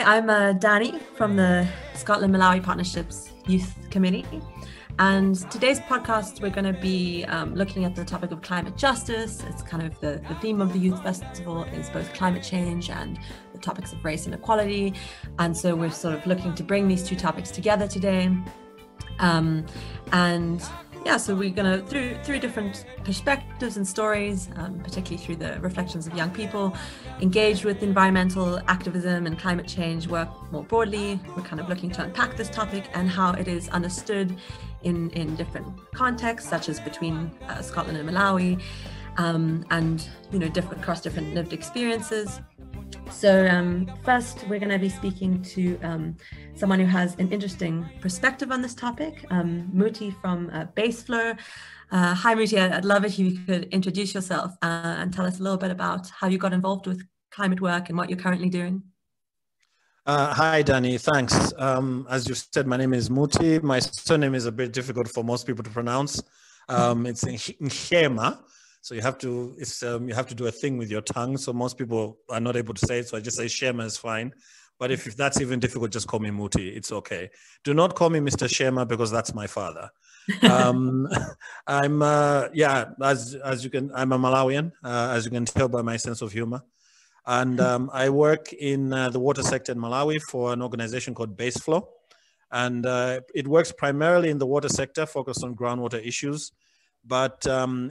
I'm Dani from the Scotland and Malawi Partnerships Youth Committee. And today's podcast, we're going to be looking at the topic of climate justice. It's kind of the theme of the Youth Festival is both climate change and the topics of race and equality. And so we're sort of looking to bring these two topics together today. So we're going to, through different perspectives and stories, particularly through the reflections of young people engaged with environmental activism and climate change work more broadly. We're kind of looking to unpack this topic and how it is understood in different contexts, such as between Scotland and Malawi, and different across different lived experiences. So first, we're going to be speaking to someone who has an interesting perspective on this topic, Muthi from Baseflow. Hi, Muthi. I'd love it if you could introduce yourself and tell us a little bit about how you got involved with climate work and what you're currently doing. Hi, Dani. Thanks. As you said, my name is Muthi. My surname is a bit difficult for most people to pronounce. It's Nhlema. So you have to do a thing with your tongue. So most people are not able to say it. So I just say Shema is fine. But if that's even difficult, just call me Muthi. It's okay. Do not call me Mr. Shema because that's my father. I'm I'm a Malawian, as you can tell by my sense of humor. And I work in the water sector in Malawi for an organization called Baseflow. And it works primarily in the water sector, focused on groundwater issues. But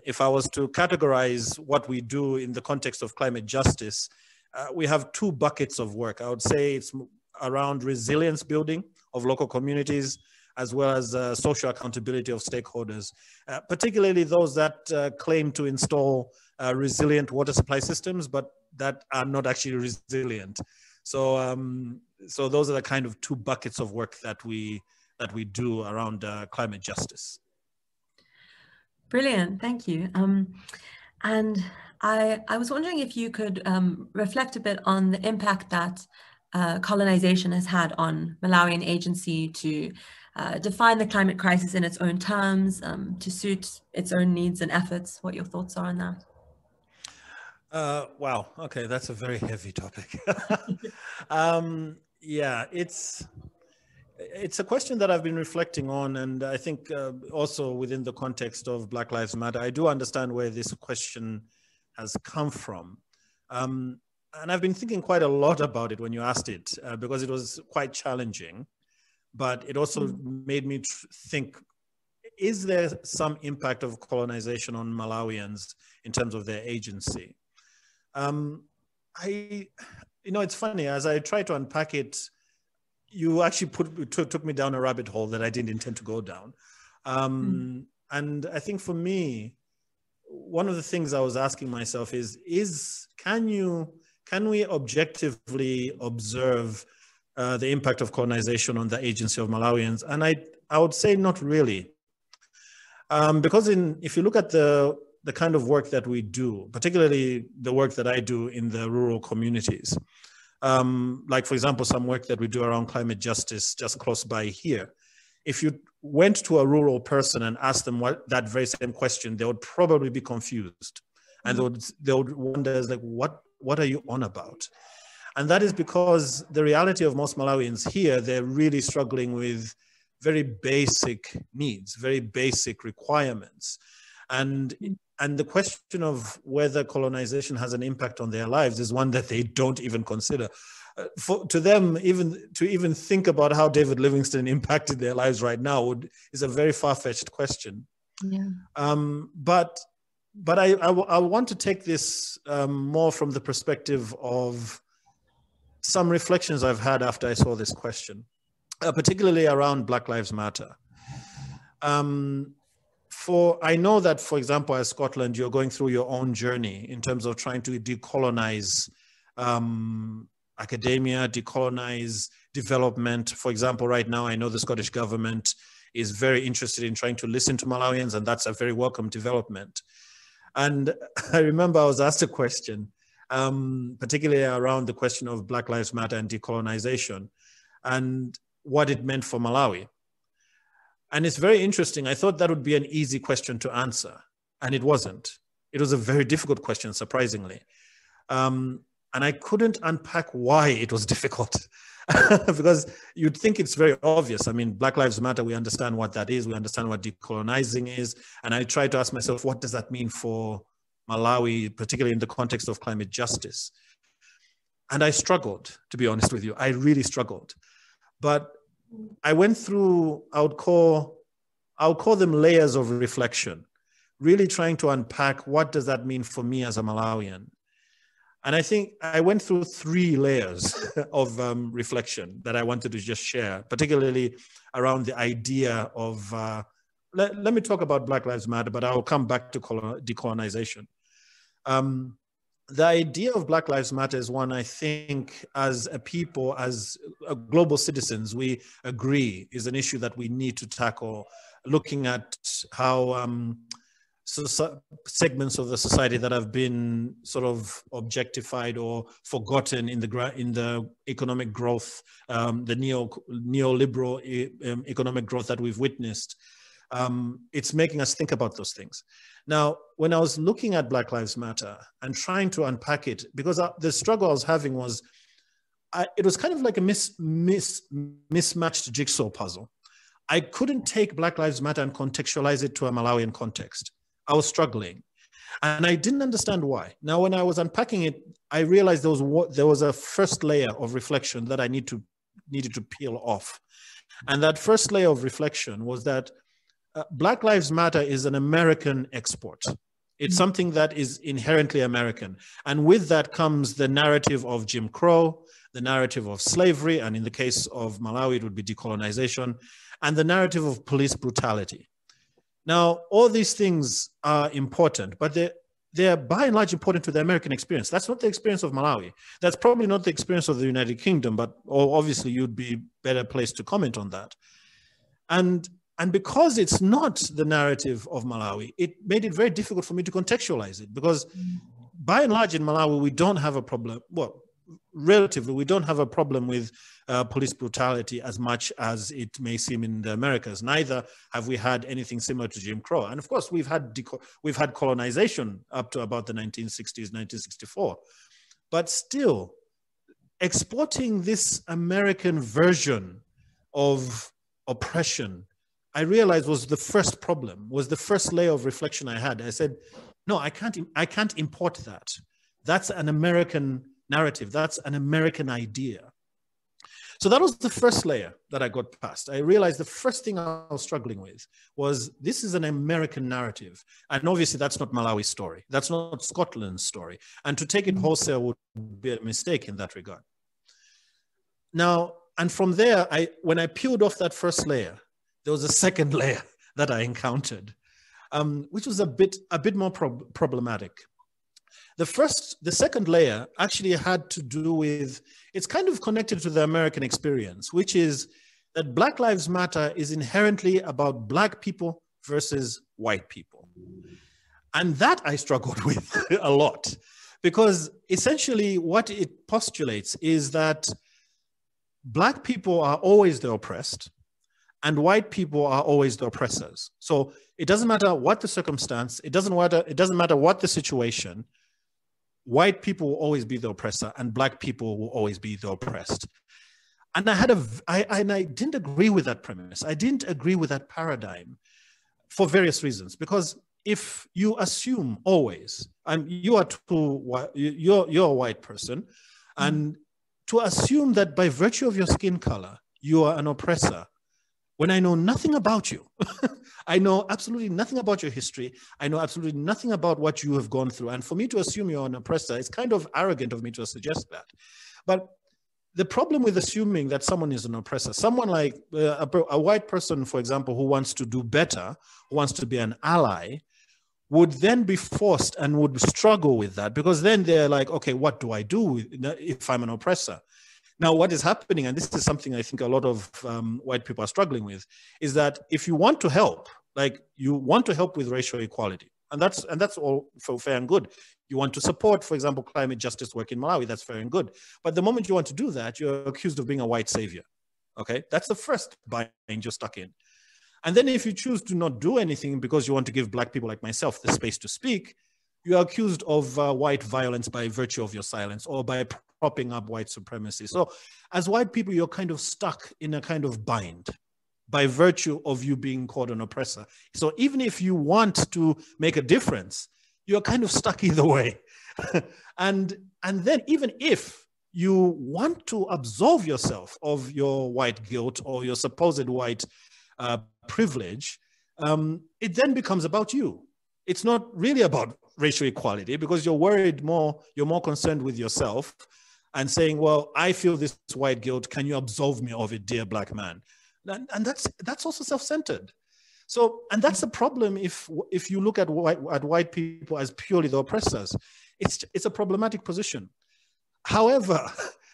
if I was to categorize what we do in the context of climate justice, we have two buckets of work. I would say it's around resilience building of local communities, as well as social accountability of stakeholders, particularly those that claim to install resilient water supply systems, but that are not actually resilient. So, so those are the kind of two buckets of work that we do around climate justice. Brilliant, thank you. And I was wondering if you could reflect a bit on the impact that colonization has had on Malawian agency to define the climate crisis in its own terms, to suit its own needs and efforts. What your thoughts are on that? Wow, okay, that's a very heavy topic. Yeah, it's a question that I've been reflecting on, and I think also within the context of Black Lives Matter, I do understand where this question has come from. And I've been thinking quite a lot about it when you asked it, because it was quite challenging, but it also made me think, is there some impact of colonization on Malawians in terms of their agency? It's funny, as I try to unpack it, you actually took me down a rabbit hole that I didn't intend to go down. And I think for me, one of the things I was asking myself is can we objectively observe the impact of colonization on the agency of Malawians? And I would say not really. Because if you look at the kind of work that we do, particularly the work that I do in the rural communities, like, for example, some work that we do around climate justice just close by here. If you went to a rural person and asked them that very same question, they would probably be confused. And they would wonder, like, what are you on about? And that is because the reality of most Malawians here, they're really struggling with very basic needs, very basic requirements. And the question of whether colonization has an impact on their lives is one that they don't even consider. To them, even think about how David Livingstone impacted their lives right now is a very far-fetched question. Yeah. But I want to take this more from the perspective of some reflections I've had after I saw this question, particularly around Black Lives Matter. I know that, for example, as Scotland, you're going through your own journey in terms of trying to decolonize academia, decolonize development. For example, right now, I know the Scottish government is very interested in trying to listen to Malawians, and that's a very welcome development. And I remember I was asked a question, particularly around the question of Black Lives Matter and decolonization and what it meant for Malawi. And it's very interesting. I thought that would be an easy question to answer, and it wasn't. It was a very difficult question, surprisingly. And I couldn't unpack why it was difficult. because you'd think it's very obvious. I mean, Black Lives Matter, we understand what that is. We understand what decolonizing is. And I try to ask myself, what does that mean for Malawi, particularly in the context of climate justice? And I struggled, to be honest with you. I really struggled. But I went through, I'll call them layers of reflection, really trying to unpack what does that mean for me as a Malawian. And I think I went through 3 layers of reflection that I wanted to just share, particularly around the idea of, let me talk about Black Lives Matter, but I'll come back to decolonization. The idea of Black Lives Matter is one I think as a people, as global citizens, we agree is an issue that we need to tackle, looking at how segments of the society that have been sort of objectified or forgotten in the economic growth, the neoliberal economic growth that we've witnessed. It's making us think about those things. Now, when I was looking at Black Lives Matter and trying to unpack it, because the struggle I was having was, it was kind of like a mismatched jigsaw puzzle. I couldn't take Black Lives Matter and contextualize it to a Malawian context. I was struggling, and I didn't understand why. Now, when I was unpacking it, I realized there was a first layer of reflection that I needed to peel off. And that first layer of reflection was that Black Lives Matter is an American export. It's something that is inherently American. And with that comes the narrative of Jim Crow, the narrative of slavery, and in the case of Malawi, it would be decolonization, and the narrative of police brutality. Now, all these things are important, but they're by and large important to the American experience. That's not the experience of Malawi. That's probably not the experience of the United Kingdom, but obviously you'd be better placed to comment on that. And because it's not the narrative of Malawi, it made it very difficult for me to contextualize it, because by and large in Malawi, we don't have a problem, well, relatively, we don't have a problem with police brutality as much as it may seem in the Americas. Neither have we had anything similar to Jim Crow. And of course, we've had colonization up to about the 1960s, 1964. But still, exporting this American version of oppression, I realized was the first problem, was the first layer of reflection I had. I said, no, I can't import that. That's an American narrative. That's an American idea. So that was the first layer that I got past. I realized the first thing I was struggling with was this is an American narrative. And obviously that's not Malawi's story. That's not Scotland's story. And to take it wholesale would be a mistake in that regard. Now, and from there, when I peeled off that first layer, there was a second layer that I encountered, which was a bit more problematic. The second layer actually had to do with, it's kind of connected to the American experience, which is that Black Lives Matter is inherently about Black people versus white people. And that I struggled with a lot, because essentially what it postulates is that Black people are always the oppressed and white people are always the oppressors. So it doesn't matter what the circumstance, it doesn't matter what the situation, white people will always be the oppressor and Black people will always be the oppressed. And I didn't agree with that premise. I didn't agree with that paradigm for various reasons. Because if you assume always, and you're a white person, and to assume that by virtue of your skin color, you are an oppressor, when I know nothing about you, I know absolutely nothing about your history. I know absolutely nothing about what you have gone through. And for me to assume you're an oppressor, it's kind of arrogant of me to suggest that. But the problem with assuming that someone is an oppressor, someone like a white person, for example, who wants to do better, who wants to be an ally, would then be forced and would struggle with that, because then they're like, okay, what do I do if I'm an oppressor? Now, what is happening, and this is something I think a lot of white people are struggling with, is that if you want to help, like you want to help with racial equality, and that's all fair and good. You want to support, for example, climate justice work in Malawi, that's fair and good. But the moment you want to do that, you're accused of being a white savior, okay? That's the first bind you're stuck in. And then if you choose to not do anything because you want to give Black people like myself the space to speak, you are accused of white violence by virtue of your silence, or by propping up white supremacy. So as white people, you're kind of stuck in a kind of bind by virtue of you being called an oppressor. So even if you want to make a difference, you're kind of stuck either way. and then even if you want to absolve yourself of your white guilt or your supposed white privilege, it then becomes about you. It's not really about racial equality because you're more concerned with yourself and saying, well, I feel this white guilt. Can you absolve me of it, dear black man? And that's also self-centered. So, and that's the problem if you look at white people as purely the oppressors. It's a problematic position. However,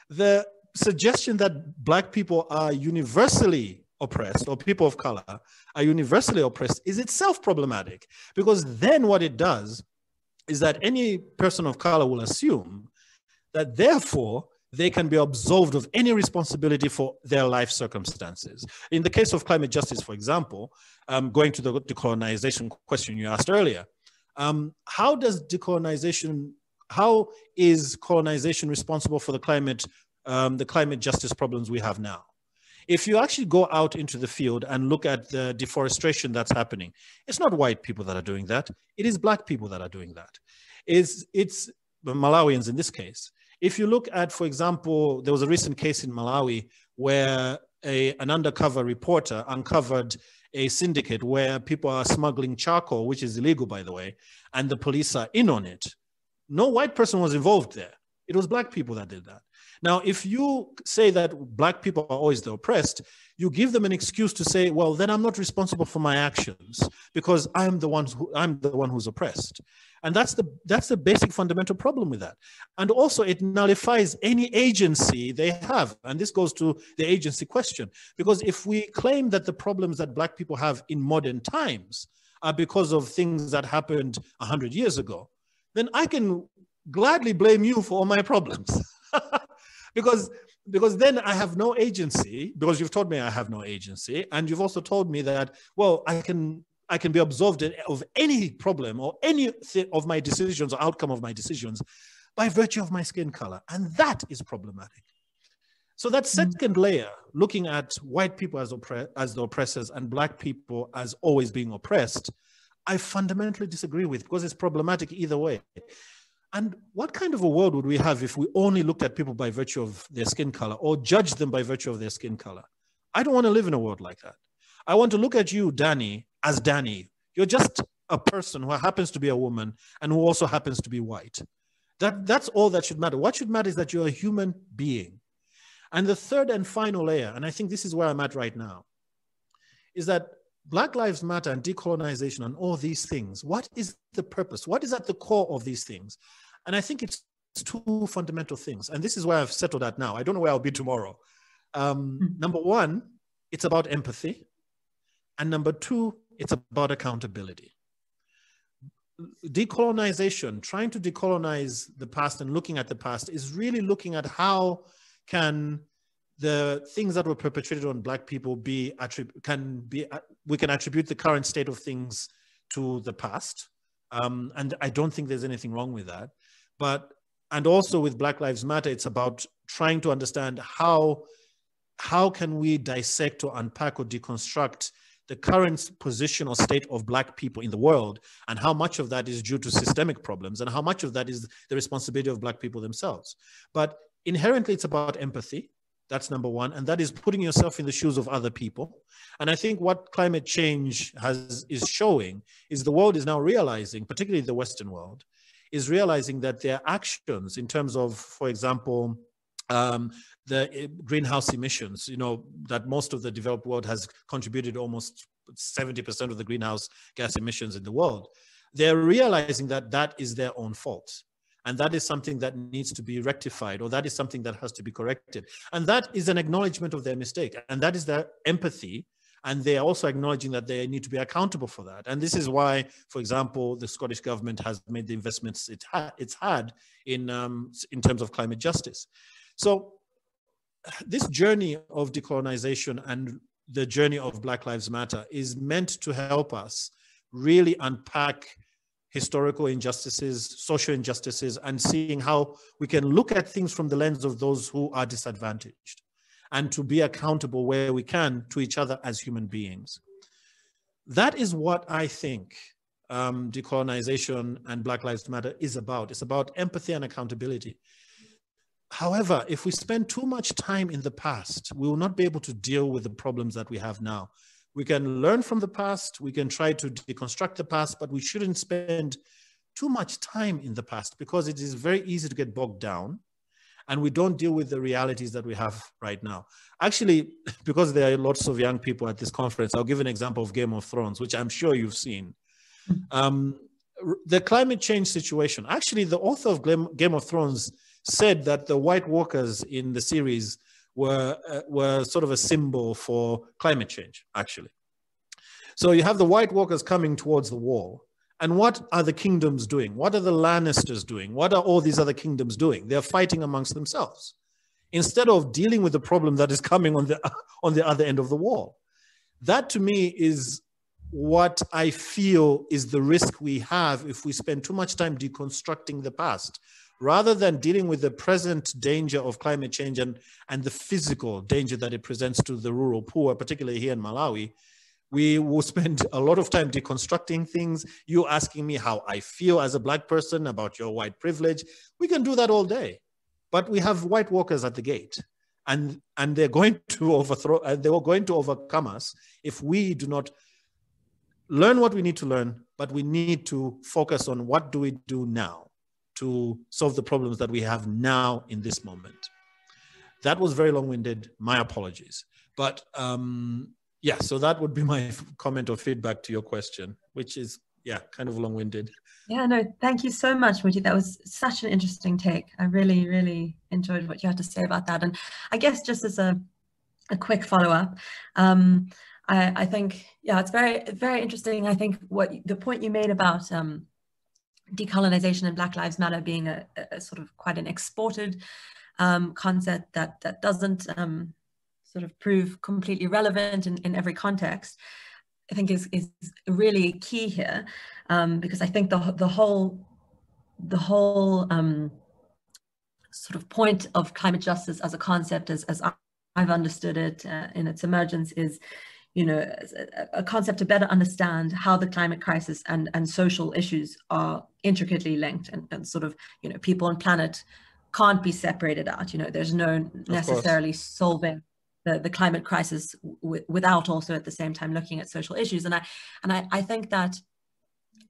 the suggestion that black people are universally oppressed or people of color are universally oppressed is itself problematic, because then what it does is that any person of color will assume that therefore they can be absolved of any responsibility for their life circumstances. In the case of climate justice, for example, going to the decolonization question you asked earlier, how is colonization responsible for the climate justice problems we have now? If you actually go out into the field and look at the deforestation that's happening, it's not white people that are doing that. It is black people that are doing that. It's Malawians in this case. If you look at, for example, there was a recent case in Malawi where an undercover reporter uncovered a syndicate where people are smuggling charcoal, which is illegal, by the way, and the police are in on it. No white person was involved there. It was black people that did that. Now, if you say that black people are always the oppressed, you give them an excuse to say, well, then I'm not responsible for my actions because I'm the one who's oppressed. And that's the basic fundamental problem with that. And also it nullifies any agency they have. And this goes to the agency question, because if we claim that the problems that black people have in modern times are because of things that happened 100 years ago, then I can gladly blame you for all my problems. because then I have no agency, because you've told me I have no agency. And you've also told me that, well, I can be absolved of any problem or any of my decisions or outcome of my decisions by virtue of my skin color. And that is problematic. So that second layer, looking at white people as the oppressors and black people as always being oppressed, I fundamentally disagree with, because it's problematic either way. And what kind of a world would we have if we only looked at people by virtue of their skin color or judged them by virtue of their skin color? I don't want to live in a world like that. I want to look at you, Dani, as Dani. You're just a person who happens to be a woman and who also happens to be white. That's all that should matter. What should matter is that you're a human being. And the third and final layer, and I think this is where I'm at right now, is that Black Lives Matter and decolonization and all these things, what is the purpose? What is at the core of these things? And I think it's two fundamental things. And this is where I've settled at now. I don't know where I'll be tomorrow. Number one, it's about empathy. And number two, it's about accountability. Decolonization, trying to decolonize the past and looking at the past, is really looking at how can the things that were perpetrated on Black people we can attribute the current state of things to the past. And I don't think there's anything wrong with that. And also with Black Lives Matter, it's about trying to understand how can we dissect or unpack or deconstruct the current position or state of Black people in the world, and how much of that is due to systemic problems and how much of that is the responsibility of Black people themselves. But inherently, it's about empathy. That's number one. And that is putting yourself in the shoes of other people. And I think what climate change is showing is the world is now realizing, particularly the Western world, is realizing that their actions in terms of, for example, the greenhouse emissions, that most of the developed world has contributed almost 70% of the greenhouse gas emissions in the world. They're realizing that that is their own fault. And that is something that needs to be rectified, or that is something that has to be corrected. And that is an acknowledgement of their mistake. And that is their empathy. And they are also acknowledging that they need to be accountable for that. And this is why, for example, the Scottish government has made the investments it's had in terms of climate justice. So this journey of decolonization and the journey of Black Lives Matter is meant to help us really unpack historical injustices, social injustices, and seeing how we can look at things from the lens of those who are disadvantaged, and to be accountable where we can to each other as human beings. That is what I think decolonization and Black Lives Matter is about. It's about empathy and accountability. However, if we spend too much time in the past, we will not be able to deal with the problems that we have now. We can learn from the past, we can try to deconstruct the past, but we shouldn't spend too much time in the past, because it is very easy to get bogged down and we don't deal with the realities that we have right now. Actually, because there are lots of young people at this conference, I'll give an example of Game of Thrones, which I'm sure you've seen. The climate change situation, actually the author of Game of Thrones said that the White Walkers in the series were sort of a symbol for climate change, actually. So you have the White Walkers coming towards the wall. And what are the kingdoms doing? What are the Lannisters doing? What are all these other kingdoms doing? They're fighting amongst themselves instead of dealing with the problem that is coming on the other end of the wall. That to me is what I feel is the risk we have if we spend too much time deconstructing the past, rather than dealing with the present danger of climate change and the physical danger that it presents to the rural poor, particularly here in Malawi. We will spend a lot of time deconstructing things. You asking me how I feel as a Black person about your white privilege. We can do that all day, but we have White Walkers at the gate, and they're going to overcome us if we do not learn what we need to learn, but we need to focus on what do we do now to solve the problems that we have now in this moment. That was very long-winded, my apologies. But yeah, so that would be my comment or feedback to your question, which is, yeah, kind of long-winded. Yeah, no, thank you so much, Muthi. That was such an interesting take. I really, really enjoyed what you had to say about that. And I guess just as a quick follow-up, I think, yeah, it's very, very interesting. I think the point you made about decolonization and Black Lives Matter being a sort of quite an exported concept that doesn't sort of prove completely relevant in every context, I think is really key here, because I think the whole sort of point of climate justice as a concept, as I've understood it in its emergence, is, you know, a concept to better understand how the climate crisis and social issues are intricately linked, and sort of, you know, people and planet can't be separated out. You know, there's no necessarily solving the climate crisis without also at the same time looking at social issues. And I think that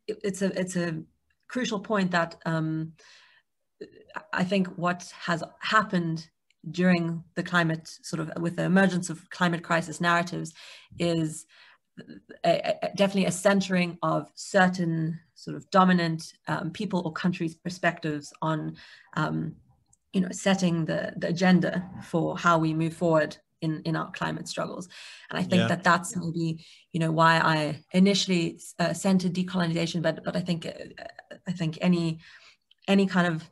it's a crucial point that I think what has happened during the climate, sort of with the emergence of climate crisis narratives, is definitely a centering of certain sort of dominant people or countries' perspectives on, you know, setting the agenda for how we move forward in our climate struggles. And I think that's maybe, you know, why I initially centered decolonization, but I think any kind of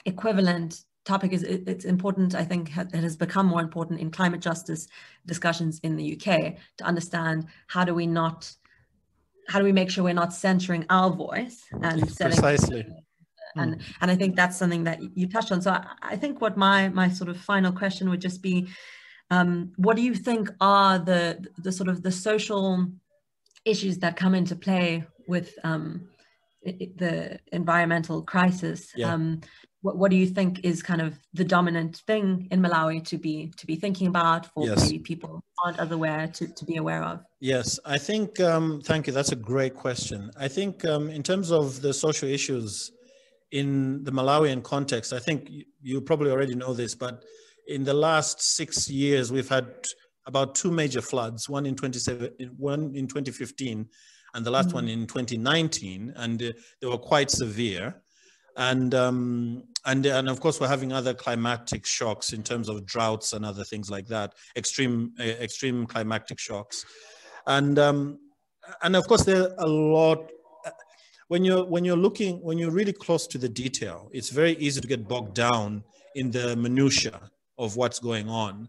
equivalent topic it's important. I think it has become more important in climate justice discussions in the UK, to understand how do we make sure we're not centering our voice and selling precisely. And I think that's something that you touched on. So I think what my sort of final question would just be, what do you think are the sort of the social issues that come into play with the environmental crisis? What do you think is kind of the dominant thing in Malawi to be thinking about, for maybe people aren't as aware to be aware of? Yes, I think, thank you. That's a great question. I think in terms of the social issues in the Malawian context, I think you probably already know this, but in the last 6 years, we've had about 2 major floods, one in 2015 and the last one in 2019, and they were quite severe. And of course, we're having other climatic shocks in terms of droughts and other things like that, extreme climatic shocks. And of course, there are a lot. When you're really close to the detail, it's very easy to get bogged down in the minutiae of what's going on.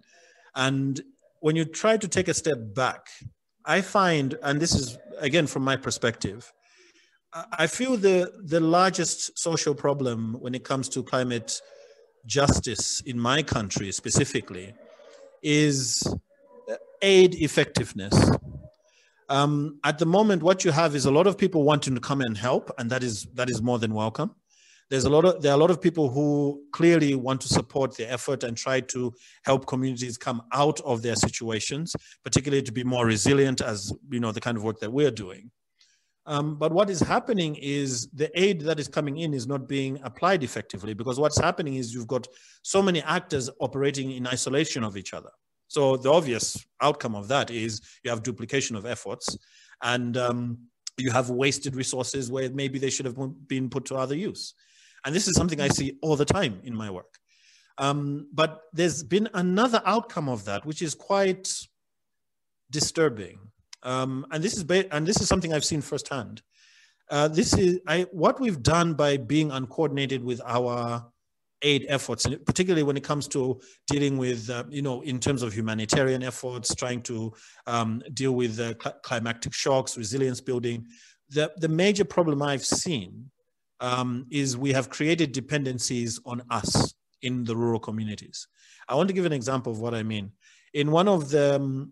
And when you try to take a step back, I find, and this is again from my perspective, I feel the largest social problem when it comes to climate justice in my country specifically is aid effectiveness. At the moment, what you have is a lot of people wanting to come and help, and that is more than welcome. There are a lot of people who clearly want to support the effort and try to help communities come out of their situations, particularly to be more resilient, as you know, the kind of work that we're doing. But what is happening is the aid that is coming in is not being applied effectively, because what's happening is you've got so many actors operating in isolation of each other. So the obvious outcome of that is you have duplication of efforts, and you have wasted resources where maybe they should have been put to other use. And this is something I see all the time in my work. But there's been another outcome of that, which is quite disturbing. And this is something I've seen firsthand. What we've done by being uncoordinated with our aid efforts, and particularly when it comes to dealing with, in terms of humanitarian efforts, trying to deal with climatic shocks, resilience building. The major problem I've seen is we have created dependencies on us in the rural communities. I want to give an example of what I mean. In one of the,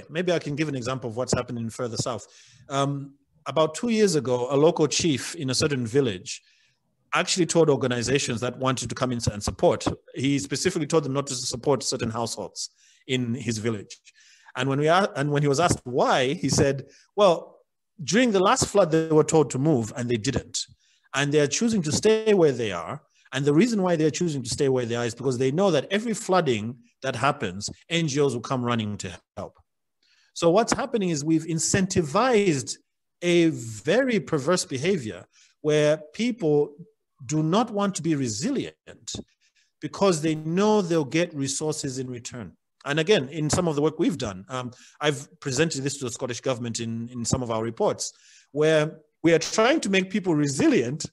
maybe I can give an example of what's happening further south. About 2 years ago, a local chief in a certain village actually told organizations that wanted to come in and support. He specifically told them not to support certain households in his village. And when he was asked why, he said, well, during the last flood, they were told to move and they didn't. And they're choosing to stay where they are. And the reason why they're choosing to stay where they are is because they know that every flooding that happens, NGOs will come running to help. So what's happening is we've incentivized a very perverse behavior where people do not want to be resilient because they know they'll get resources in return. And again, in some of the work we've done, I've presented this to the Scottish government in some of our reports, where we are trying to make people resilient,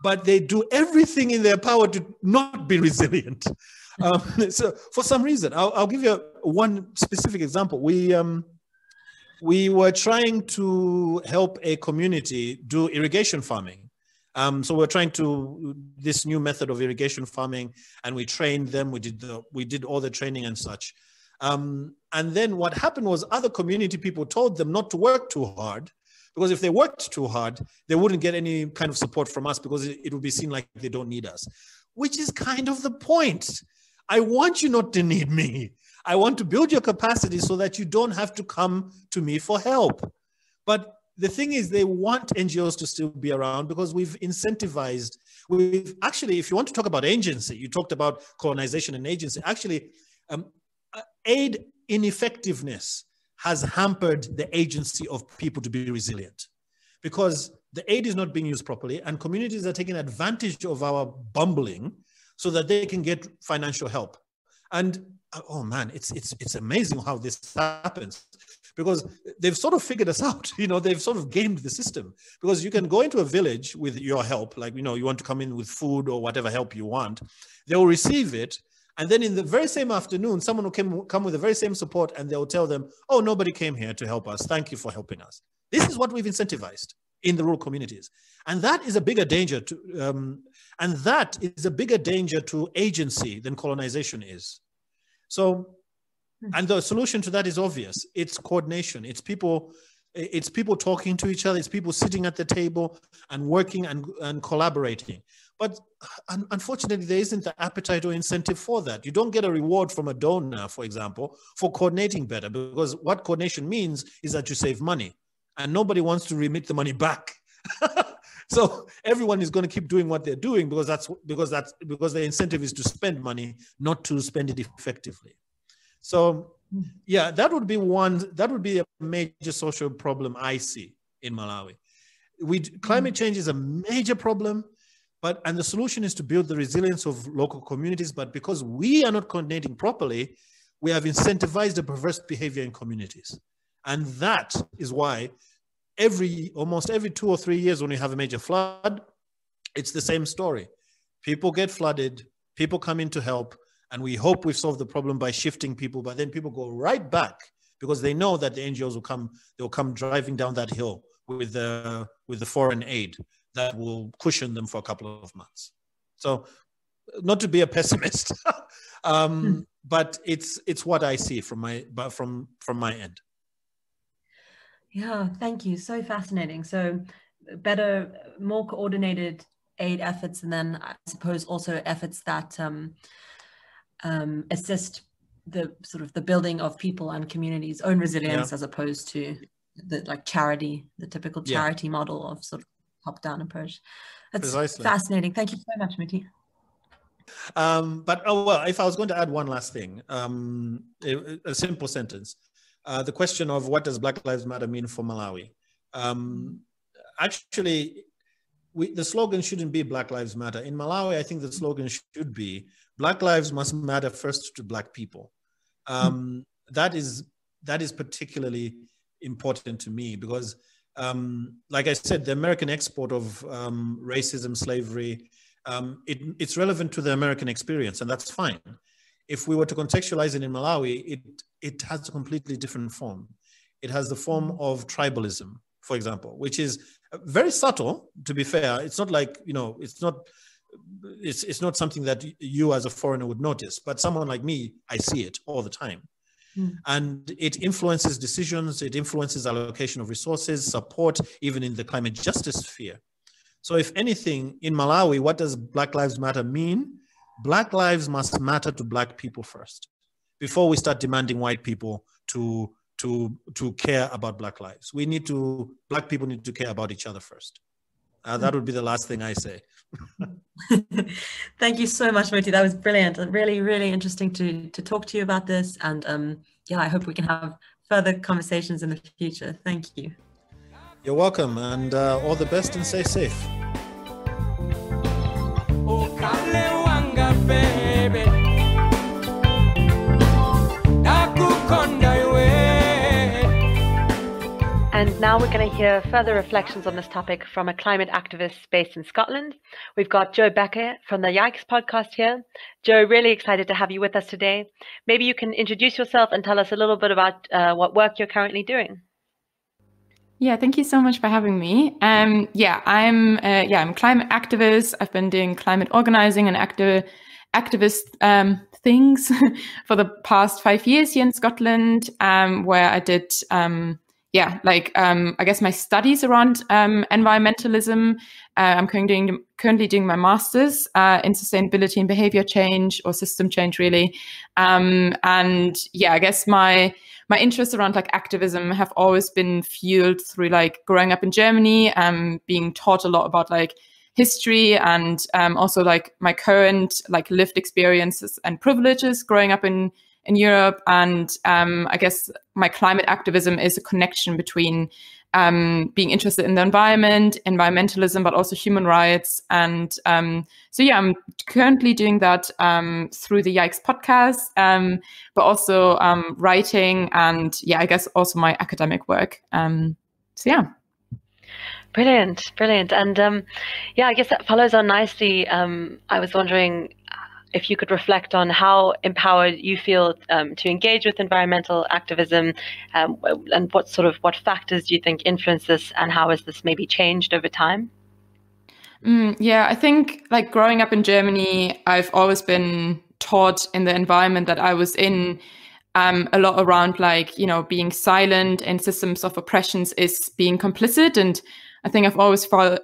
but they do everything in their power to not be resilient. So for some reason, I'll give you one specific example. We were trying to help a community do irrigation farming. So we're trying to this new method of irrigation farming, and we trained them. We did all the training and such. And then what happened was other community people told them not to work too hard, because if they worked too hard, they wouldn't get any kind of support from us, because it would be seen like they don't need us, which is kind of the point. I want you not to need me. I want to build your capacity so that you don't have to come to me for help. But the thing is, they want NGOs to still be around because we've incentivized, actually, if you want to talk about agency, you talked about colonization and agency, actually, aid ineffectiveness has hampered the agency of people to be resilient, because the aid is not being used properly and communities are taking advantage of our bumbling so that they can get financial help. And oh man, it's amazing how this happens, because they've sort of figured us out. They've sort of gamed the system, because you can go into a village with your help, like, you want to come in with food or whatever help you want. They'll receive it. And then in the very same afternoon, someone will come with the very same support, and they'll tell them, oh, nobody came here to help us. Thank you for helping us. This is what we've incentivized in the rural communities. And that is a bigger danger to agency than colonization is. So, and the solution to that is obvious. It's coordination. It's people talking to each other. It's people sitting at the table and working and collaborating. But unfortunately, there isn't the appetite or incentive for that. You don't get a reward from a donor, for example, for coordinating better, because what coordination means is that you save money, and nobody wants to remit the money back. So everyone is going to keep doing what they're doing because the incentive is to spend money, not to spend it effectively. So yeah, that would be a major social problem I see in Malawi. Climate change is a major problem, and the solution is to build the resilience of local communities. But because we are not coordinating properly, we have incentivized a perverse behavior in communities. And that is why almost every 2 or 3 years when we have a major flood, it's the same story. People get flooded, people come in to help, and we hope we've solved the problem by shifting people, but then people go right back because they know that the NGOs will come driving down that hill with the foreign aid that will cushion them for a couple of months. So, not to be a pessimist, but it's what I see from my end. Yeah, thank you. So fascinating. So better, more coordinated aid efforts, and then I suppose also efforts that assist the sort of the building of people and communities' own resilience, as opposed to the the typical charity model of sort of top-down approach. That's Precisely. Fascinating. Thank you so much, Muthi. But if I was going to add one last thing, a simple sentence. The question of what does Black Lives Matter mean for Malawi? Actually, the slogan shouldn't be Black Lives Matter. In Malawi, I think the slogan should be Black lives must matter first to Black people. That is particularly important to me because, like I said, the American export of racism, slavery, it's relevant to the American experience, and that's fine. If we were to contextualize it in Malawi, it has a completely different form. It has the form of tribalism, for example, which is very subtle, to be fair. It's not like, it's not something that you as a foreigner would notice, but someone like me, I see it all the time. And it influences decisions, it influences allocation of resources, support, even in the climate justice sphere. So if anything, in Malawi, what does Black Lives Matter mean? Black lives must matter to Black people first, before we start demanding white people to care about Black lives. Black people need to care about each other first. That would be the last thing I say. Thank you so much, Muthi. That was brilliant. Really, really interesting to talk to you about this. And I hope we can have further conversations in the future. Thank you. You're welcome, and all the best, and stay safe. And now we're going to hear further reflections on this topic from a climate activist based in Scotland. We've got Joe Becker from the Yikes podcast here. Joe, really excited to have you with us today. Maybe you can introduce yourself and tell us a little bit about what work you're currently doing. Yeah, thank you so much for having me. I'm a climate activist. I've been doing climate organizing and activist things for the past 5 years here in Scotland, where I did I guess my studies around environmentalism. I'm currently doing my master's in sustainability and behavior change, or system change, really. I guess my interests around activism have always been fueled through growing up in Germany, being taught a lot about history, and also my current lived experiences and privileges growing up in Europe. And I guess my climate activism is a connection between being interested in the environment, environmentalism, but also human rights. And I'm currently doing that through the Yikes podcast, but also writing and I guess also my academic work. Brilliant. And I guess that follows on nicely. I was wondering if you could reflect on how empowered you feel to engage with environmental activism, and what factors do you think influence this, and how has this maybe changed over time? I think growing up in Germany, I've always been taught in the environment that I was in a lot around being silent in systems of oppressions is being complicit. And I think I've always felt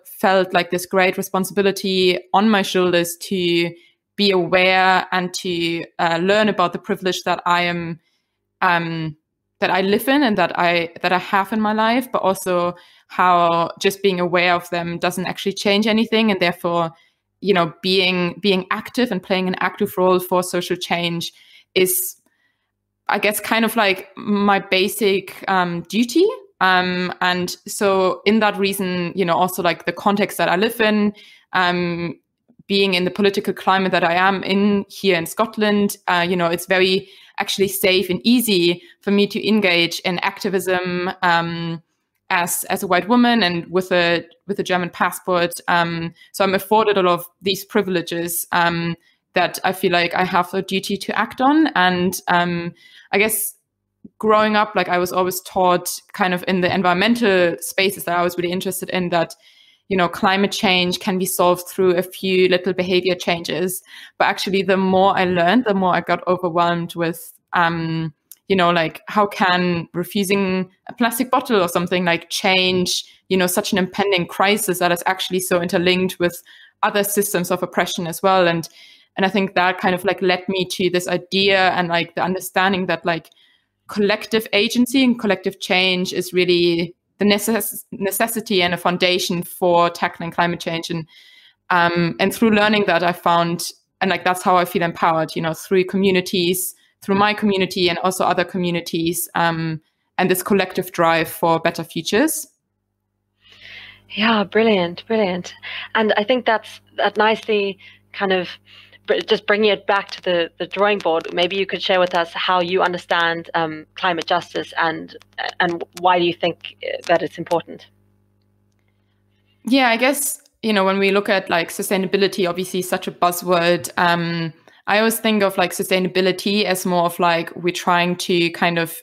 this great responsibility on my shoulders to be aware and to learn about the privilege that I am, that I live in and that I have in my life, but also how just being aware of them doesn't actually change anything, and therefore, being active and playing an active role for social change is, I guess, kind of my basic duty. And so, in that reason, also the context that I live in. Being in the political climate that I am in here in Scotland, it's very actually safe and easy for me to engage in activism as a white woman and with a German passport. So I'm afforded a lot of these privileges that I feel like I have a duty to act on. And I guess growing up, like I was always taught kind of in the environmental spaces that I was really interested in, that, you know, climate change can be solved through a few little behavior changes. But actually, the more I learned, the more I got overwhelmed with, you know, like how can refusing a plastic bottle or something like change, you know, such an impending crisis that is actually so interlinked with other systems of oppression as well. And I think that kind of like led me to this idea and like the understanding that like collective agency and collective change is really the necessity and a foundation for tackling climate change. And through learning that, I found, and like that's how I feel empowered, you know, through communities, through my community and also other communities, and this collective drive for better futures. Yeah, brilliant. And I think that nicely kind of just bringing it back to the drawing board. Maybe you could share with us how you understand climate justice and why do you think that it's important? Yeah, I guess, you know, when we look at like sustainability, obviously such a buzzword, I always think of like sustainability as more of like we're trying to kind of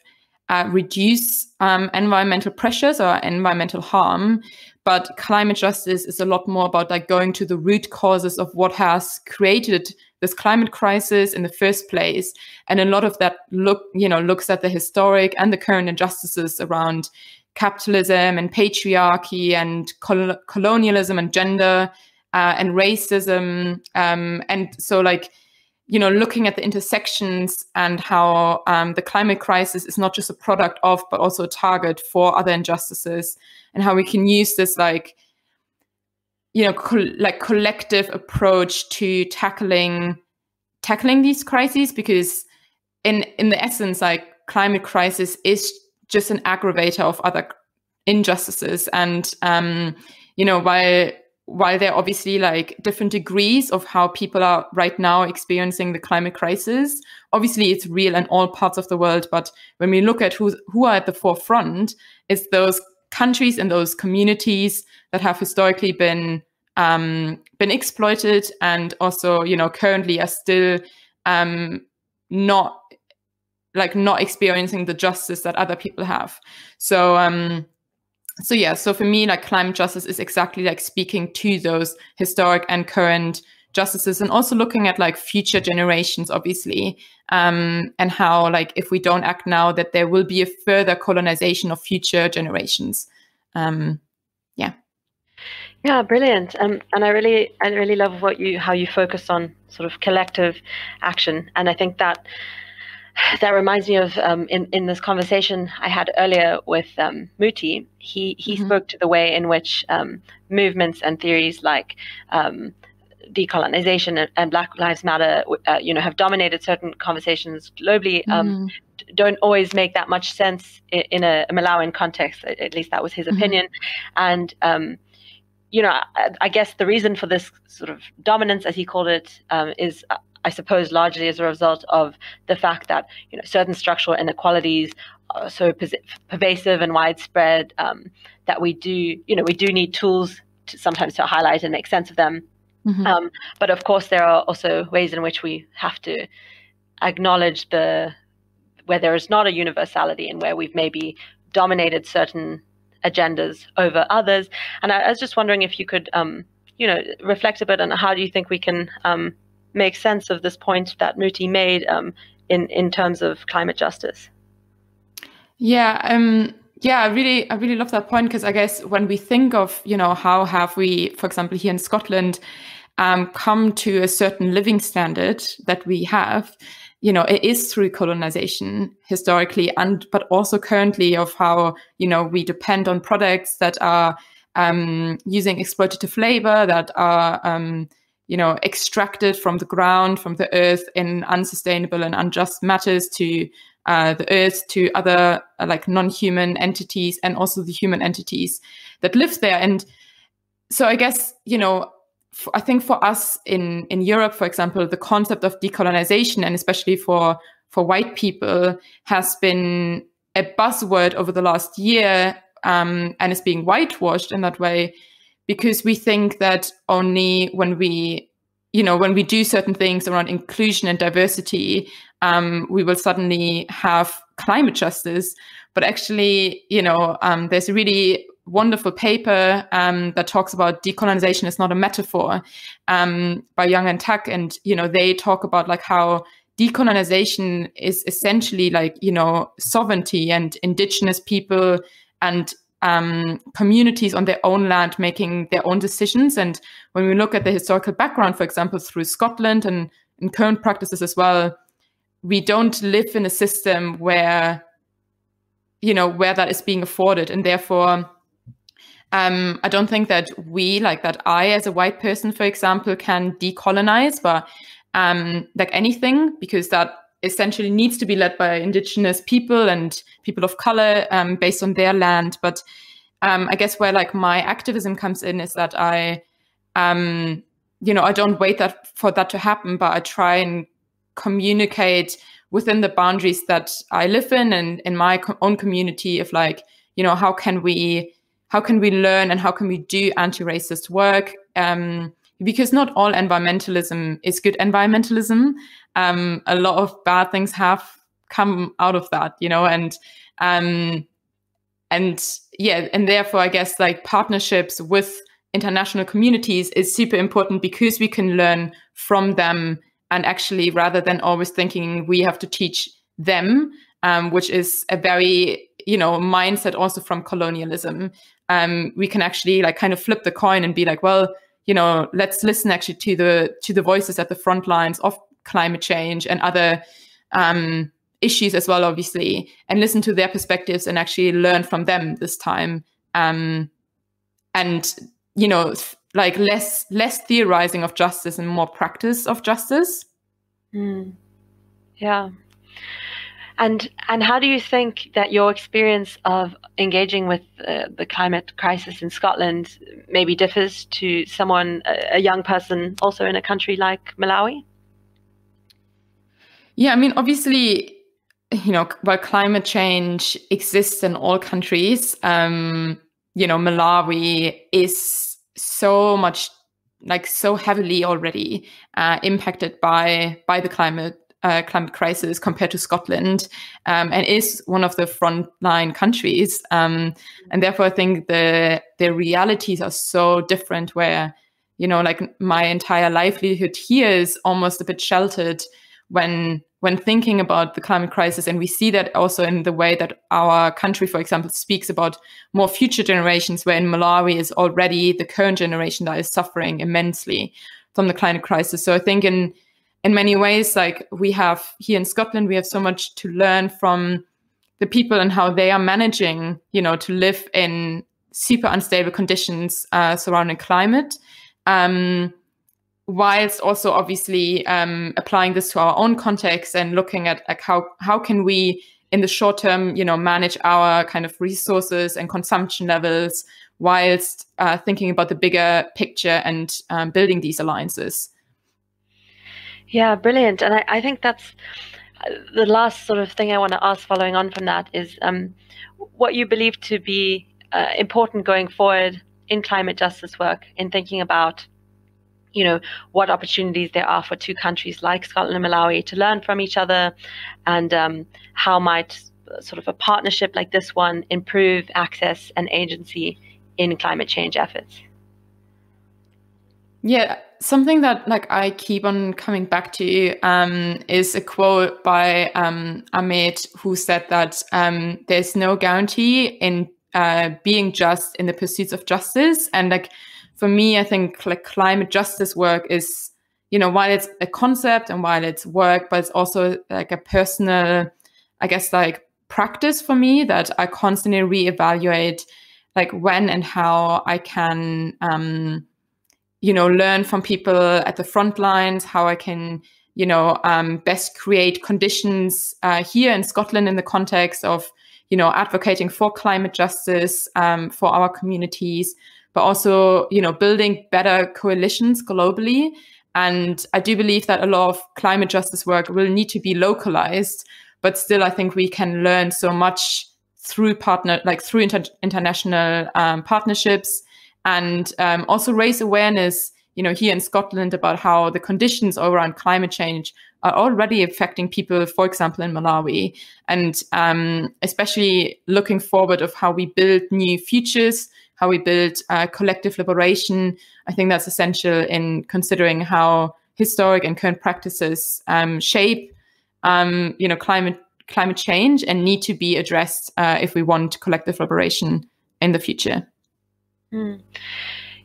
reduce environmental pressures or environmental harm. But climate justice is a lot more about like going to the root causes of what has created this climate crisis in the first place. And a lot of that looks at the historic and the current injustices around capitalism and patriarchy and colonialism and gender and racism. And so like, you know, looking at the intersections and how the climate crisis is not just a product of, but also a target for other injustices, and how we can use this like, you know, collective approach to tackling these crises, because in the essence, like climate crisis is just an aggravator of other injustices. And you know, while there are obviously like different degrees of how people are right now experiencing the climate crisis, obviously it's real in all parts of the world. But when we look at who are at the forefront, it's those countries and those communities that have historically been exploited, and also, you know, currently are still not experiencing the justice that other people have. So for me, like climate justice is exactly like speaking to those historic and current justices, and also looking at like future generations, obviously, and how like if we don't act now, that there will be a further colonization of future generations. Yeah, brilliant. And I really love how you focus on sort of collective action. And I think that reminds me of in this conversation I had earlier with Muthi. He spoke to the way in which movements and theories like decolonization and Black Lives Matter, you know, have dominated certain conversations globally. Don't always make that much sense in a Malawian context. At least that was his opinion. And you know, I guess the reason for this sort of dominance, as he called it, is, I suppose, largely as a result of the fact that, you know, certain structural inequalities are so pervasive and widespread that we do need tools sometimes to highlight and make sense of them. But of course, there are also ways in which we have to acknowledge where there is not a universality and where we've maybe dominated certain agendas over others. And I was just wondering if you could, you know, reflect a bit on how do you think we can make sense of this point that Muthi made in terms of climate justice? I really love that point, because I guess when we think of, you know, how have we, for example, here in Scotland, come to a certain living standard that we have, you know, it is through colonization historically, but also currently, of how, you know, we depend on products that are using exploitative labor, that are, you know, extracted from the ground, from the earth in unsustainable and unjust matters to the earth, to other like non-human entities, and also the human entities that live there. And so I guess, you know, I think for us in Europe, for example, the concept of decolonization, and especially for white people, has been a buzzword over the last year, and is being whitewashed in that way, because we think that only when we do certain things around inclusion and diversity, we will suddenly have climate justice, but actually, there's a really wonderful paper that talks about decolonization is not a metaphor by Young and Tuck, and they talk about like how decolonization is essentially like sovereignty and indigenous people and communities on their own land making their own decisions. And when we look at the historical background, for example, through Scotland and in current practices as well, we don't live in a system where that is being afforded, and therefore I don't think that I as a white person, for example, can decolonize, but like anything, because that essentially needs to be led by indigenous people and people of color based on their land. But I guess where like my activism comes in is that I don't wait for that to happen, but I try and communicate within the boundaries that I live in and in my own community of like, how can we learn and how can we do anti-racist work? Because not all environmentalism is good environmentalism. A lot of bad things have come out of that, and therefore I guess like partnerships with international communities is super important because we can learn from them, and actually rather than always thinking we have to teach them, which is a very mindset also from colonialism. We can actually like kind of flip the coin and be like, well, let's listen actually to the voices at the front lines of climate change and other issues as well, obviously, and listen to their perspectives and actually learn from them this time. Like less theorizing of justice and more practice of justice. Yeah. And how do you think that your experience of engaging with the climate crisis in Scotland maybe differs to someone, a young person also in a country like Malawi? Yeah, I mean, obviously, while climate change exists in all countries, Malawi is so much, like so heavily already impacted by the climate crisis compared to Scotland, and is one of the frontline countries. And therefore, I think the realities are so different where, like my entire livelihood here is almost a bit sheltered when thinking about the climate crisis. And we see that also in the way that our country, for example, speaks about more future generations, where in Malawi is already the current generation that is suffering immensely from the climate crisis. So I think in many ways, like we have here in Scotland, we have so much to learn from the people and how they are managing, to live in super unstable conditions surrounding climate, whilst also obviously applying this to our own context and looking at like how can we in the short term, manage our kind of resources and consumption levels, whilst thinking about the bigger picture and building these alliances. Yeah, brilliant. And I think that's the last sort of thing I want to ask following on from that is what you believe to be important going forward in climate justice work, in thinking about, what opportunities there are for two countries like Scotland and Malawi to learn from each other, and how might sort of a partnership like this one improve access and agency in climate change efforts. Yeah, something that like I keep on coming back to is a quote by Ahmed, who said that there's no guarantee in being just in the pursuits of justice. And like for me, I think like climate justice work is, while it's a concept and while it's work, but it's also like a personal, I guess, like practice for me that I constantly reevaluate, like when and how I can learn from people at the front lines, how I can, best create conditions here in Scotland in the context of, advocating for climate justice for our communities, but also, building better coalitions globally. And I do believe that a lot of climate justice work will need to be localized, but still I think we can learn so much through international partnerships, and also raise awareness, here in Scotland about how the conditions around climate change are already affecting people, for example, in Malawi. And especially looking forward of how we build new futures, how we build collective liberation. I think that's essential in considering how historic and current practices shape, climate change and need to be addressed if we want collective liberation in the future. Mm.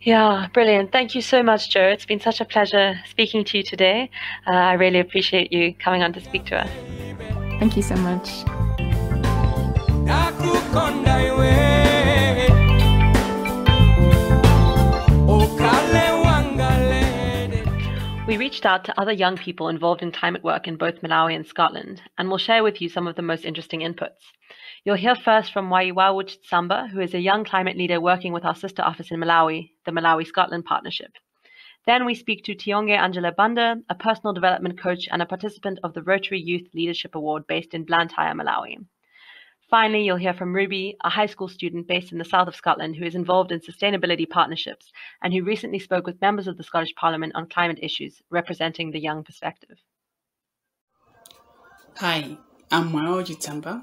Yeah, brilliant. Thank you so much, Jo. It's been such a pleasure speaking to you today. I really appreciate you coming on to speak to us. Thank you so much. We reached out to other young people involved in climate work in both Malawi and Scotland, and we'll share with you some of the most interesting inputs. You'll hear first from Mwayiwawo Chitsamba, who is a young climate leader working with our sister office in Malawi, the Malawi-Scotland Partnership. Then we speak to Tionge Angella Banda, a personal development coach and a participant of the Rotary Youth Leadership Award based in Blantyre, Malawi. Finally, you'll hear from Ruby, a high school student based in the south of Scotland who is involved in sustainability partnerships and who recently spoke with members of the Scottish Parliament on climate issues, representing the young perspective. Hi, I'm Mwayiwawo Chitsamba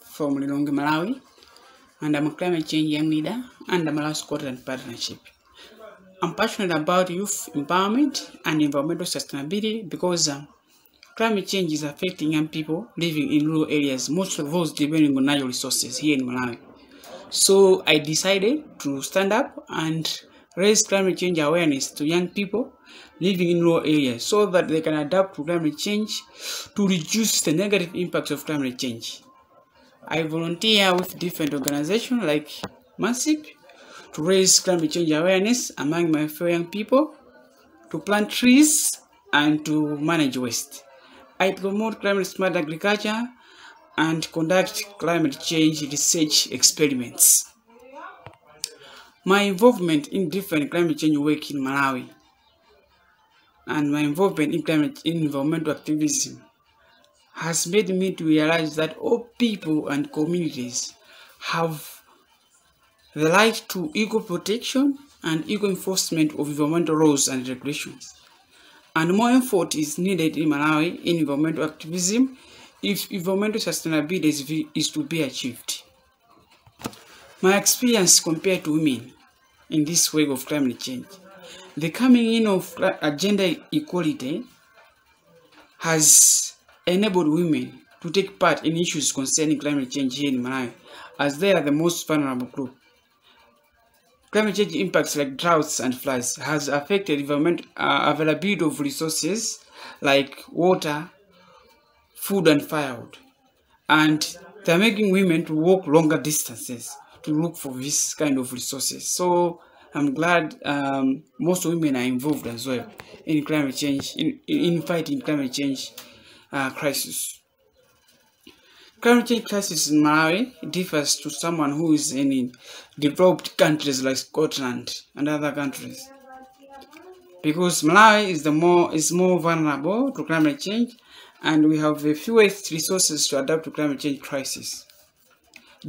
from Tionge, Malawi, and I'm a climate change young leader and the Malawi-Scotland Partnership. I'm passionate about youth empowerment and environmental sustainability because climate change is affecting young people living in rural areas, most of those depending on natural resources here in Malawi. So I decided to stand up and raise climate change awareness to young people living in rural areas so that they can adapt to climate change to reduce the negative impacts of climate change. I volunteer with different organizations like MASIP to raise climate change awareness among my fellow young people, to plant trees and to manage waste. I promote climate smart agriculture and conduct climate change research experiments. My involvement in different climate change work in Malawi and my involvement in environmental activism has made me to realize that all people and communities have the right to equal protection and equal enforcement of environmental laws and regulations. And more effort is needed in Malawi in environmental activism if environmental sustainability is to be achieved. My experience compared to women in this wave of climate change, the coming in of gender equality has enabled women to take part in issues concerning climate change here in Malawi, as they are the most vulnerable group. Climate change impacts like droughts and floods has affected availability of resources like water, food and firewood. And they're making women to walk longer distances to look for this kind of resources. So I'm glad most women are involved as well in climate change, in fighting climate change crisis. Climate change crisis in Malawi differs to someone who is in developed countries like Scotland and other countries, because Malawi is more vulnerable to climate change, and we have the fewest resources to adapt to climate change crisis.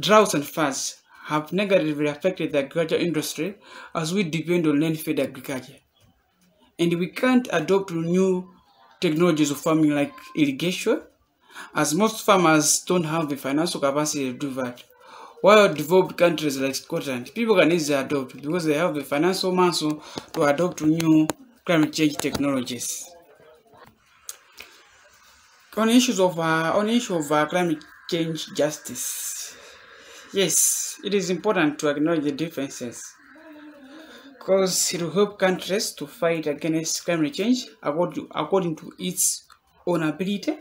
Droughts and floods have negatively affected the agriculture industry as we depend on land-fed agriculture, and we can't adopt new technologies of farming like irrigation, as most farmers don't have the financial capacity to do that. While developed countries like Scotland, people can easily adopt because they have the financial muscle to adopt new climate change technologies. On issue of climate change justice, yes, it is important to acknowledge the differences because it will help countries to fight against climate change according to its own ability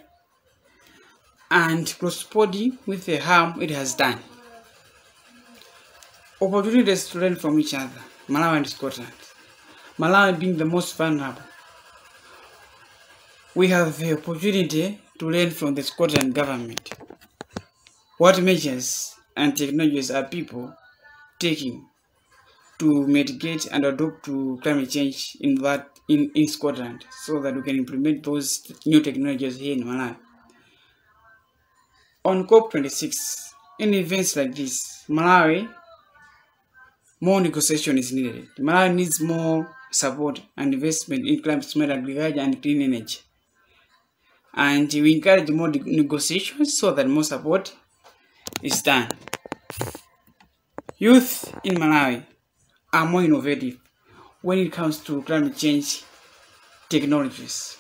and corresponding with the harm it has done. Opportunities to learn from each other, Malawi and Scotland. Malawi being the most vulnerable, we have the opportunity to learn from the Scotland government. What measures and technologies are people taking to mitigate and adapt to climate change in Scotland, so that we can implement those new technologies here in Malawi? On COP26, in events like this, Malawi, more negotiation is needed. Malawi needs more support and investment in climate smart agriculture and clean energy. and we encourage more negotiations so that more support is done. Youth in Malawi are more innovative when it comes to climate change technologies.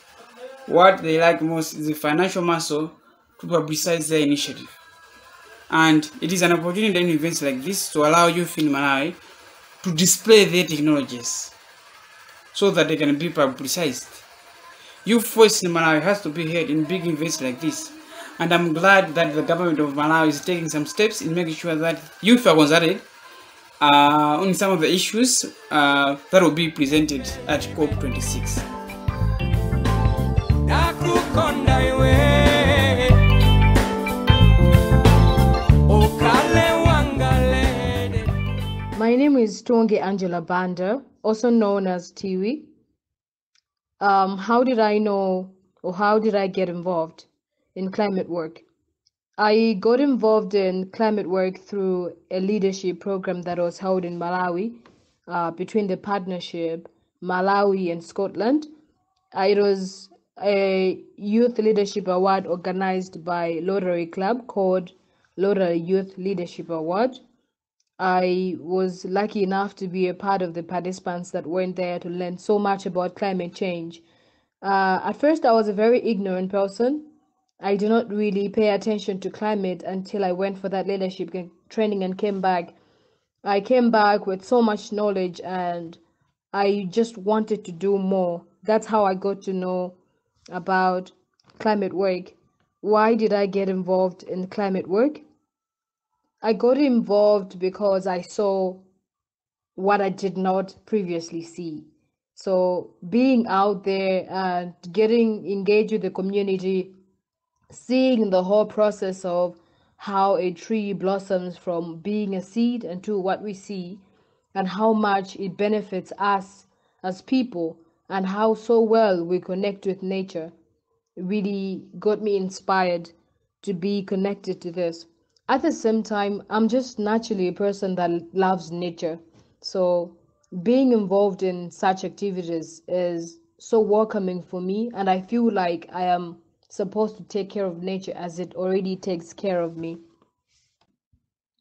What they like most is the financial muscle to publicize their initiative. And it is an opportunity in events like this to allow youth in Malawi to display their technologies so that they can be publicized. Youth voice in Malawi has to be heard in big events like this. And I'm glad that the government of Malawi is taking some steps in making sure that youth are consulted on some of the issues that will be presented at COP26. My name is Tionge Angella Banda, also known as Tiwi. How did I know, or how did I get involved in climate work? I got involved in climate work through a leadership program that was held in Malawi between the partnership Malawi and Scotland. It was a youth leadership award organized by Rotary Club called Rotary Youth Leadership Award. I was lucky enough to be a part of the participants that went there to learn so much about climate change. At first, I was a very ignorant person. I did not really pay attention to climate until I went for that leadership training and came back. I came back with so much knowledge and I just wanted to do more. That's how I got to know about climate work. Why did I get involved in climate work? I got involved because I saw what I did not previously see. So being out there and getting engaged with the community, seeing the whole process of how a tree blossoms from being a seed into what we see, and how much it benefits us as people, and how so well we connect with nature, really got me inspired to be connected to this. At the same time, I'm just naturally a person that loves nature. So being involved in such activities is so welcoming for me, and I feel like I am supposed to take care of nature as it already takes care of me.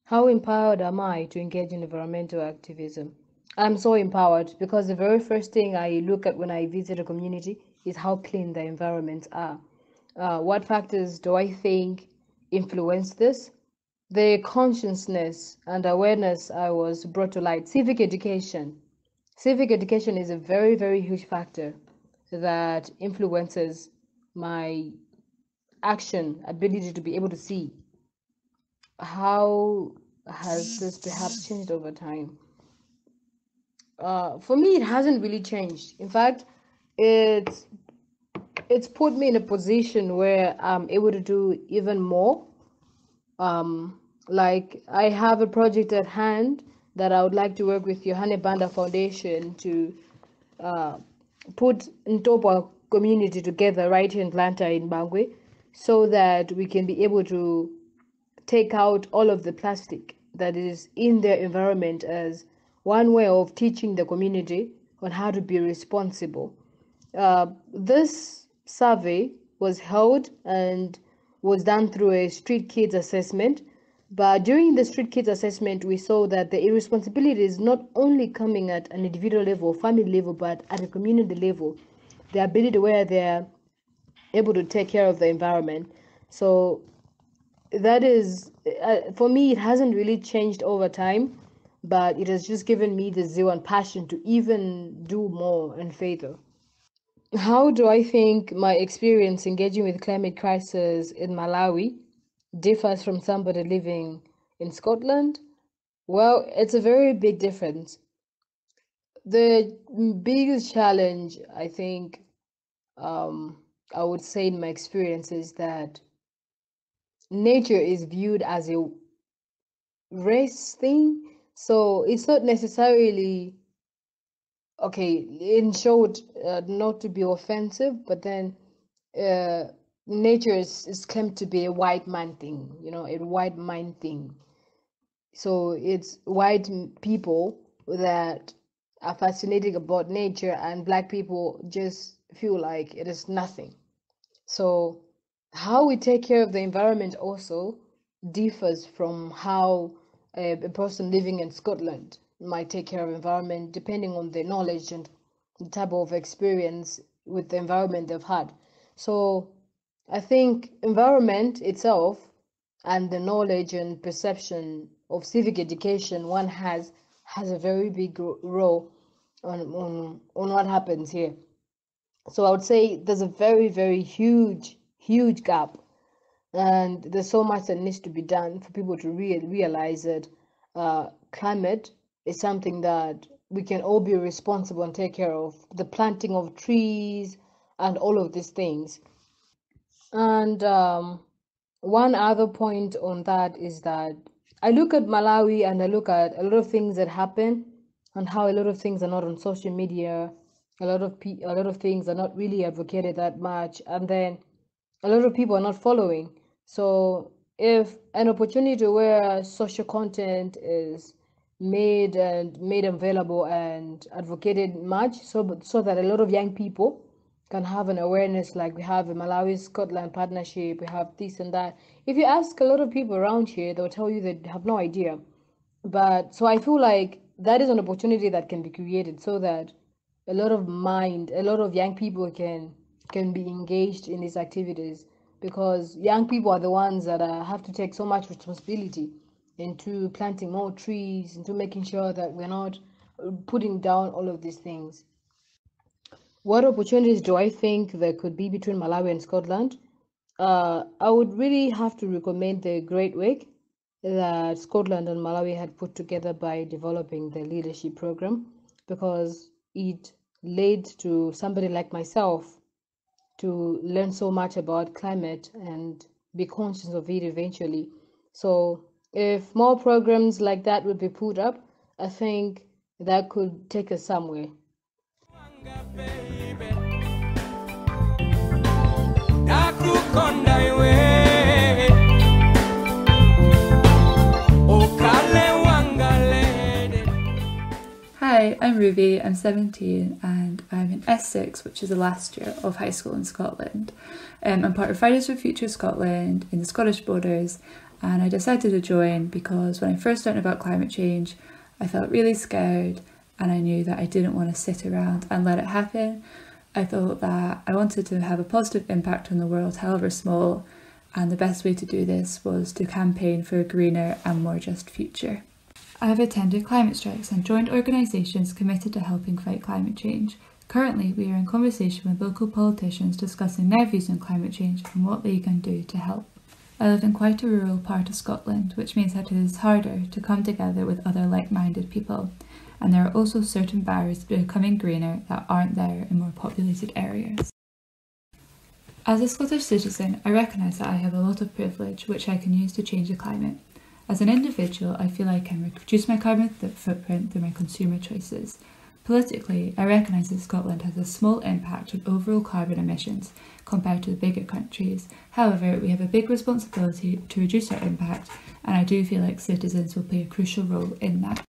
How empowered am I to engage in environmental activism? I'm so empowered because the very first thing I look at when I visit a community is how clean the environments are. What factors do I think influence this? The consciousness and awareness I was brought to light. Civic education. Civic education is a very, very huge factor that influences my action, ability to be able to see. How has this perhaps changed over time? For me, it hasn't really changed. In fact, it's put me in a position where I'm able to do even more. Like I have a project at hand that I would like to work with Yohane Banda Foundation to put Ntopa community together right here in Atlanta in Bangwe, so that we can be able to take out all of the plastic that is in their environment as one way of teaching the community on how to be responsible. This survey was held and was done through a street kids assessment. But during the street kids assessment, we saw that the irresponsibility is not only coming at an individual level, family level, but at a community level. The ability where they're able to take care of the environment. So that is, for me, it hasn't really changed over time, but it has just given me the zeal and passion to even do more and further. How do I think my experience engaging with climate crisis in Malawi differs from somebody living in Scotland? Well, it's a very big difference. The biggest challenge, I think, I would say in my experience is that nature is viewed as a race thing. So it's not necessarily, okay, in short, not to be offensive, but then nature is claimed to be a white man thing, a white man thing. So it's white people that are fascinated about nature, and black people just feel like it is nothing. So how we take care of the environment also differs from how a person living in Scotland might take care of environment, depending on the knowledge and the type of experience with the environment they've had. So I think environment itself and the knowledge and perception of civic education one has a very big role on what happens here. So I would say there's a very, very huge gap, and there's so much that needs to be done for people to realize that climate is something that we can all be responsible and take care of. The planting of trees and all of these things. And one other point on that is that I look at Malawi and I look at a lot of things that happen and how a lot of things are not on social media. A lot of things are not really advocated that much, and then a lot of people are not following. So if an opportunity where social content is made available and advocated much, so that a lot of young people can have an awareness, like we have a Malawi-Scotland partnership, we have this and that. If you ask a lot of people around here, they'll tell you they have no idea. But so I feel like that is an opportunity that can be created so that a lot of young people can be engaged in these activities, because young people are the ones that have to take so much responsibility into planting more trees, into making sure that we're not putting down all of these things. What opportunities do I think there could be between Malawi and Scotland? I would really have to recommend the great work that Scotland and Malawi had put together by developing the leadership program, because it led to somebody like myself to learn so much about climate and be conscious of it eventually. So if more programs like that would be put up, I think that could take us somewhere. Hi, I'm Ruby, I'm 17 and I'm in S6, which is the last year of high school in Scotland. I'm part of Fridays for Future Scotland in the Scottish borders, and I decided to join because when I first learned about climate change, I felt really scared and I knew that I didn't want to sit around and let it happen. I thought that I wanted to have a positive impact on the world, however small, and the best way to do this was to campaign for a greener and more just future. I have attended climate strikes and joined organisations committed to helping fight climate change. Currently, we are in conversation with local politicians discussing their views on climate change and what they can do to help. I live in quite a rural part of Scotland, which means that it is harder to come together with other like-minded people, and there are also certain barriers to becoming greener that aren't there in more populated areas. As a Scottish citizen, I recognise that I have a lot of privilege which I can use to change the climate. As an individual, I feel I can reduce my carbon footprint through my consumer choices. Politically, I recognise that Scotland has a small impact on overall carbon emissions compared to the bigger countries. However, we have a big responsibility to reduce our impact, and I do feel like citizens will play a crucial role in that.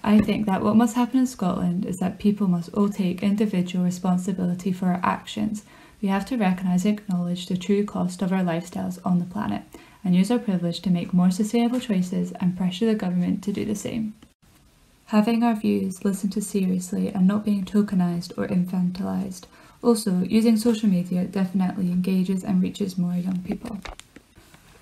I think that what must happen in Scotland is that people must all take individual responsibility for our actions. We have to recognise and acknowledge the true cost of our lifestyles on the planet, and use our privilege to make more sustainable choices and pressure the government to do the same. Having our views listened to seriously and not being tokenised or infantilised. Also, using social media definitely engages and reaches more young people.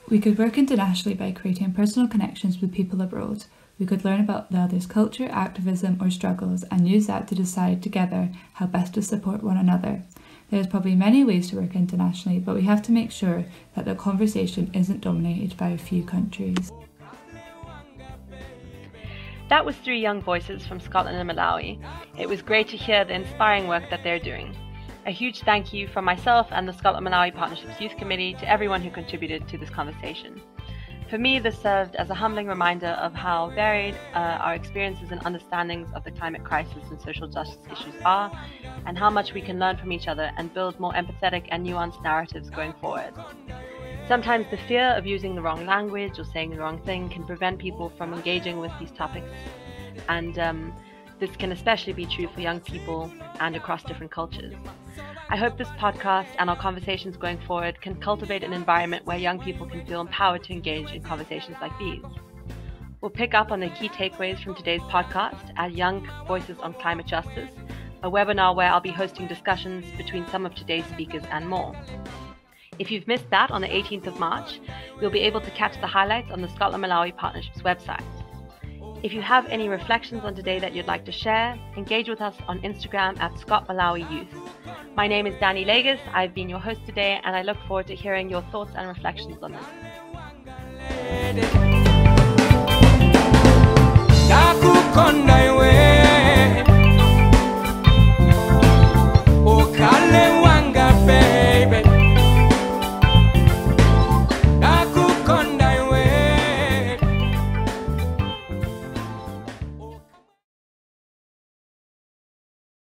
We could work internationally by creating personal connections with people abroad. We could learn about the other's culture, activism or struggles and use that to decide together how best to support one another. There's probably many ways to work internationally, but we have to make sure that the conversation isn't dominated by a few countries. That was 3 young voices from Scotland and Malawi. It was great to hear the inspiring work that they're doing. A huge thank you from myself and the Scotland-Malawi Partnership's Youth Committee to everyone who contributed to this conversation. For me, this served as a humbling reminder of how varied our experiences and understandings of the climate crisis and social justice issues are, and how much we can learn from each other and build more empathetic and nuanced narratives going forward. Sometimes the fear of using the wrong language or saying the wrong thing can prevent people from engaging with these topics, and this can especially be true for young people and across different cultures. I hope this podcast and our conversations going forward can cultivate an environment where young people can feel empowered to engage in conversations like these. We'll pick up on the key takeaways from today's podcast at Young Voices on Climate Justice, a webinar where I'll be hosting discussions between some of today's speakers and more. If you've missed that on the 18th of March, you'll be able to catch the highlights on the Scotland Malawi Partnership's website. If you have any reflections on today that you'd like to share, engage with us on Instagram at @ScotMalawiYouth. My name is Dani Legas. I've been your host today, and I look forward to hearing your thoughts and reflections on this.